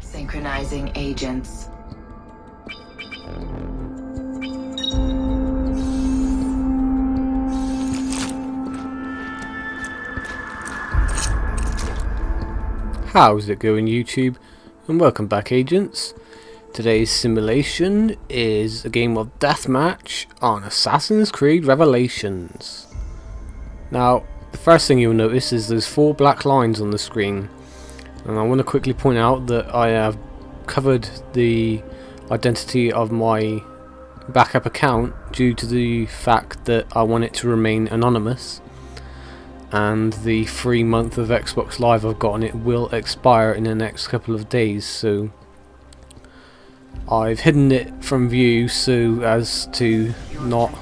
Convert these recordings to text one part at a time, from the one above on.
Synchronizing agents. How's it going, YouTube? And welcome back, agents. Today's simulation is a game of Deathmatch on Assassin's Creed Revelations. Now, the first thing you'll notice is there's 4 black lines on the screen. And I want to quickly point out that I have covered the identity of my backup account due to the fact that I want it to remain anonymous, and the free month of Xbox Live I've got on it will expire in the next couple of days, so I've hidden it from view so as to not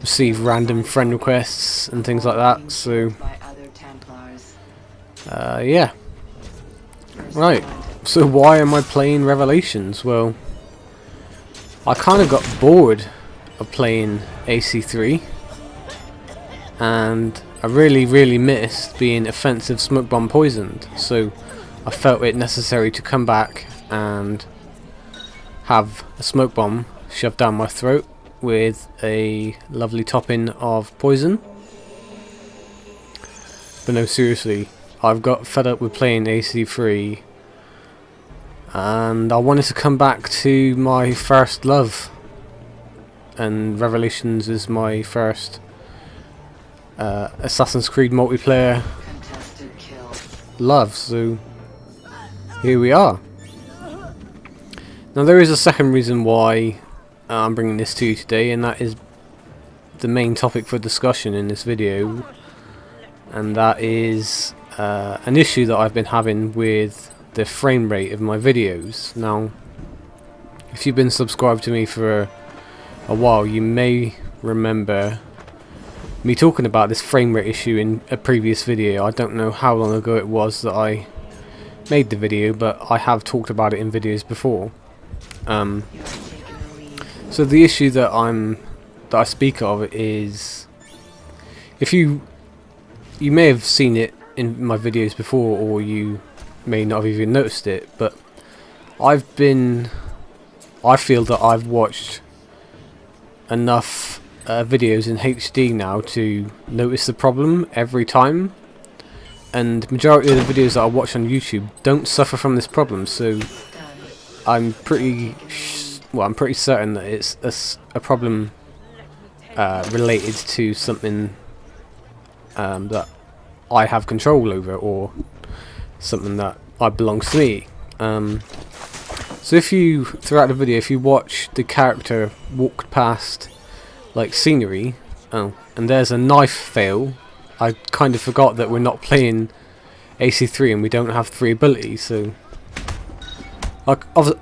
receive random friend requests and things like that. So yeah. Right, so why am I playing Revelations? Well, I kind of got bored of playing AC3, and I really missed being offensive smoke bomb poisoned, so I felt it necessary to come back and have a smoke bomb shoved down my throat with a lovely topping of poison. But no, seriously, I've got fed up with playing AC3, and I wanted to come back to my first love, and Revelations is my first Assassin's Creed multiplayer love, so here we are. Now there is a second reason why I'm bringing this to you today, and that is the main topic for discussion in this video, and that is an issue that I've been having with the frame rate of my videos. Now, if you've been subscribed to me for a while, you may remember me talking about this frame rate issue in a previous video. I don't know how long ago it was that I made the video, but I have talked about it in videos before. So the issue that I speak of is, if you may have seen it in my videos before, or you may not have even noticed it, but I feel that I've watched enough videos in HD now to notice the problem every time, and majority of the videos that I watch on YouTube don't suffer from this problem. So I'm pretty certain that it's a problem related to something that I have control over, or something that belongs to me. So if you, throughout the video, if you watch the character walk past like scenery, and there's a knife fail, I kind of forgot that we're not playing AC3 and we don't have 3 abilities, so I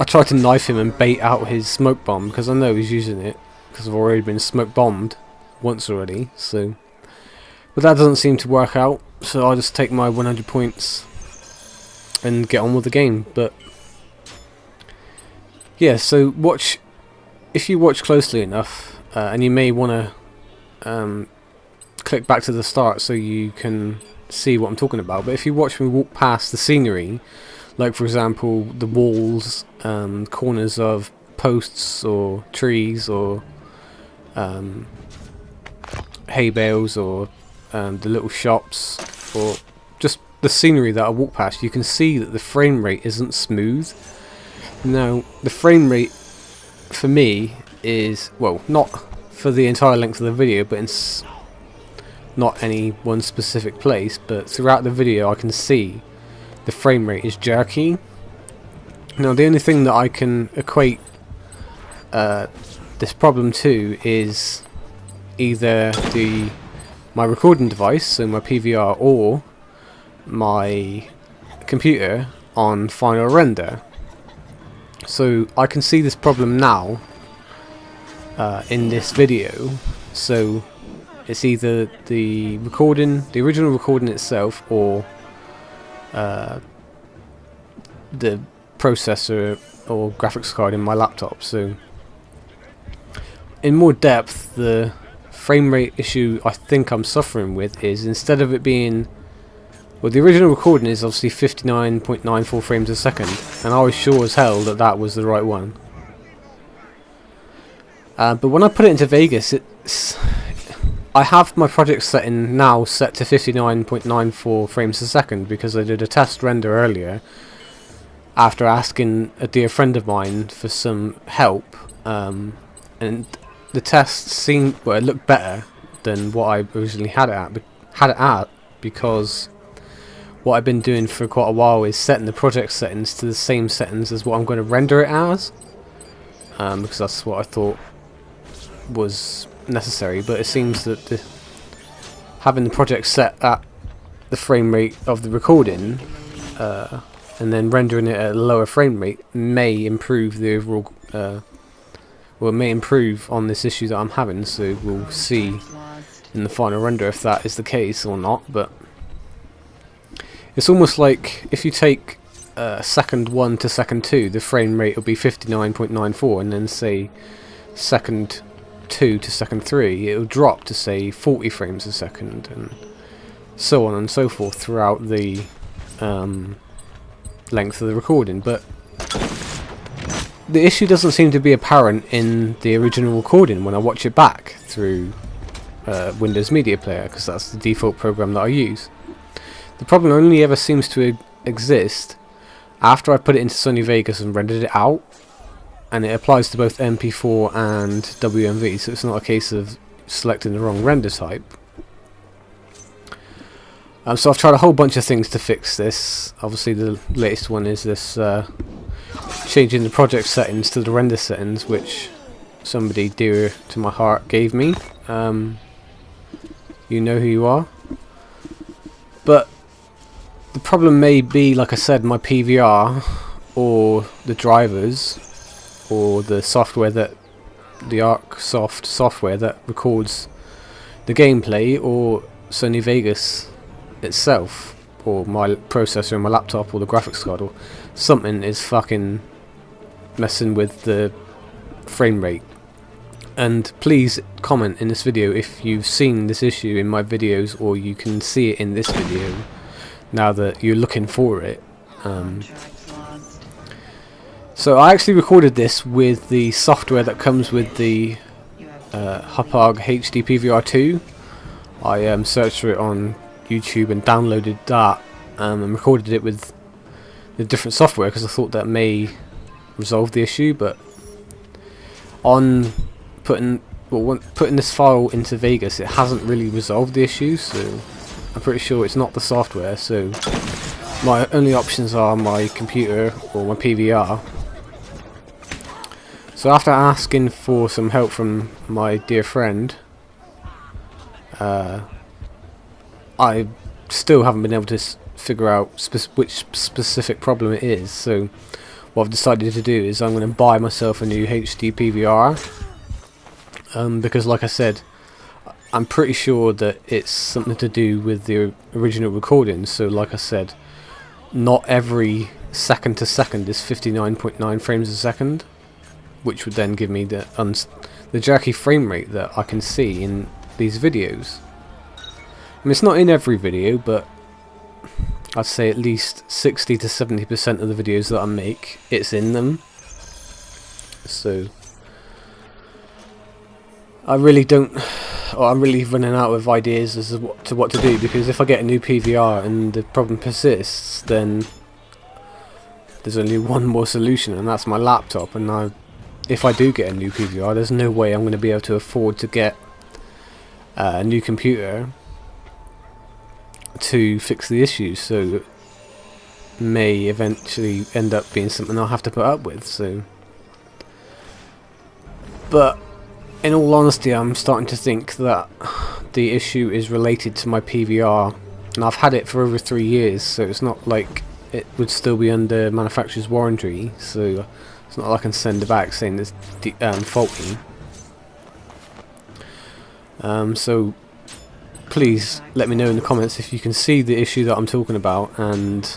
tried to knife him and bait out his smoke bomb, because I know he's using it, because I've already been smoke bombed once already. So, but that doesn't seem to work out, so I'll just take my 100 points and get on with the game. But yeah, so if you watch closely enough, and you may want to click back to the start so you can see what I'm talking about, but if you watch me walk past the scenery, like for example the walls, corners of posts or trees, or hay bales, or the little shops, or just the scenery that I walk past, you can see that the frame rate isn't smooth. Now, the frame rate for me is, well, not for the entire length of the video, but in not any one specific place, but throughout the video I can see the frame rate is jerky. Now, the only thing that I can equate this problem to is either my recording device, so my PVR, or my computer on final render. So I can see this problem now in this video. So it's either the original recording itself, or the processor or graphics card in my laptop. So in more depth, the frame rate issue I think I'm suffering with is, instead of it being, well, the original recording is obviously 59.94 frames a second, and I was sure as hell that that was the right one. But when I put it into Vegas, I have my project setting now set to 59.94 frames a second, because I did a test render earlier after asking a dear friend of mine for some help, and the test seemed, well, it looked better than what I originally had it at, because what I've been doing for quite a while is setting the project settings to the same settings as what I'm going to render it as, because that's what I thought was necessary. But it seems that having the project set at the frame rate of the recording, and then rendering it at a lower frame rate, may improve the overall, well, it may improve on this issue that I'm having. So we'll see in the final render if that is the case or not. But it's almost like if you take second 1 to second 2, the frame rate will be 59.94, and then say second 2 to second 3, it'll drop to say 40 frames a second, and so on and so forth throughout the length of the recording. But the issue doesn't seem to be apparent in the original recording when I watch it back through Windows Media Player, because that's the default program that I use. The problem only ever seems to exist after I put it into Sony Vegas and rendered it out, and it applies to both MP4 and WMV, so it's not a case of selecting the wrong render type. So I've tried a whole bunch of things to fix this. Obviously the latest one is this changing the project settings to the render settings, which somebody dear to my heart gave me. You know who you are. But the problem may be, like I said, my PVR, or the drivers, or the software, that the ArcSoft software that records the gameplay, or Sony Vegas itself, or my processor in my laptop, or the graphics card, or something is fucking messing with the frame rate. And please comment in this video if you've seen this issue in my videos, or you can see it in this video now that you're looking for it. So I actually recorded this with the software that comes with the Hauppauge HD PVR2. I searched for it on YouTube and downloaded that, and recorded it with the different software, because I thought that may resolve the issue. But on putting this file into Vegas, it hasn't really resolved the issue, so I'm pretty sure it's not the software. So my only options are my computer or my PVR. So after asking for some help from my dear friend, I still haven't been able to figure out which specific problem it is. So what I've decided to do is I'm going to buy myself a new HD PVR, because, like I said, I'm pretty sure that it's something to do with the original recording. So, like I said, not every second to second is 59.9 frames a second, which would then give me the jerky frame rate that I can see in these videos. I mean, it's not in every video, but I'd say at least 60 to 70% of the videos that I make, it's in them. So I'm really running out of ideas as to what to do, because if I get a new PVR and the problem persists, then there's only one more solution, and that's my laptop. And if I do get a new PVR, there's no way I'm going to be able to afford to get a new computer to fix the issues, so it may eventually end up being something I'll have to put up with. So, but in all honesty, I'm starting to think that the issue is related to my PVR and I've had it for over 3 years, so it's not like it would still be under manufacturer's warranty, so it's not like I can send it back saying it's faulty. So please let me know in the comments if you can see the issue that I'm talking about, and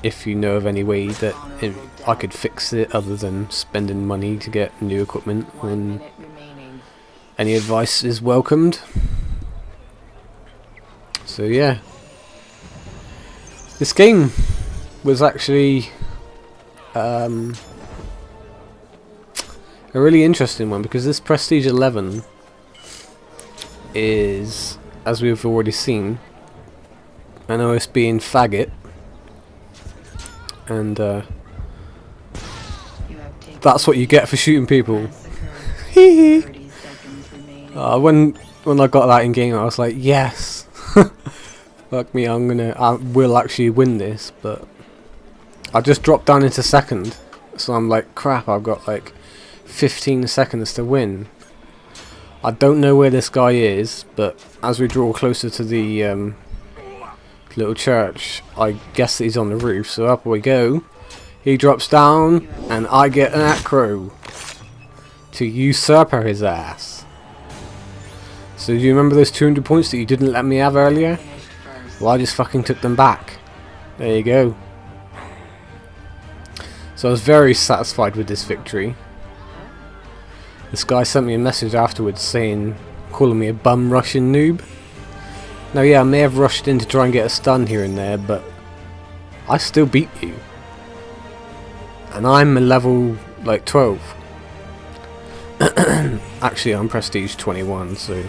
if you know of any way that I could fix it other than spending money to get new equipment, and any advice is welcomed. So yeah, this game was actually a really interesting one, because this Prestige 11 is, as we've already seen, an OSB in faggot, and that's what you get for shooting people. When I got that in game, I was like, yes. Fuck me, I will actually win this. But I just dropped down into second, so I'm like, crap, I've got like 15 seconds to win. I don't know where this guy is, but as we draw closer to the little church, I guess that he's on the roof, so up we go. He drops down, and I get an acro to usurper his ass. So do you remember those 200 points that you didn't let me have earlier? Well, I just fucking took them back. There you go. So I was very satisfied with this victory. This guy sent me a message afterwards saying, calling me a bum Russian noob. Now yeah, I may have rushed in to try and get a stun here and there, but I still beat you. And I'm a level like 12. Actually, I'm Prestige 21, so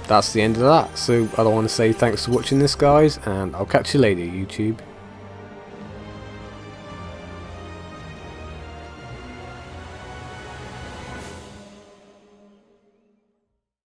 that's the end of that. So I want to say thanks for watching this, guys, and I'll catch you later, YouTube.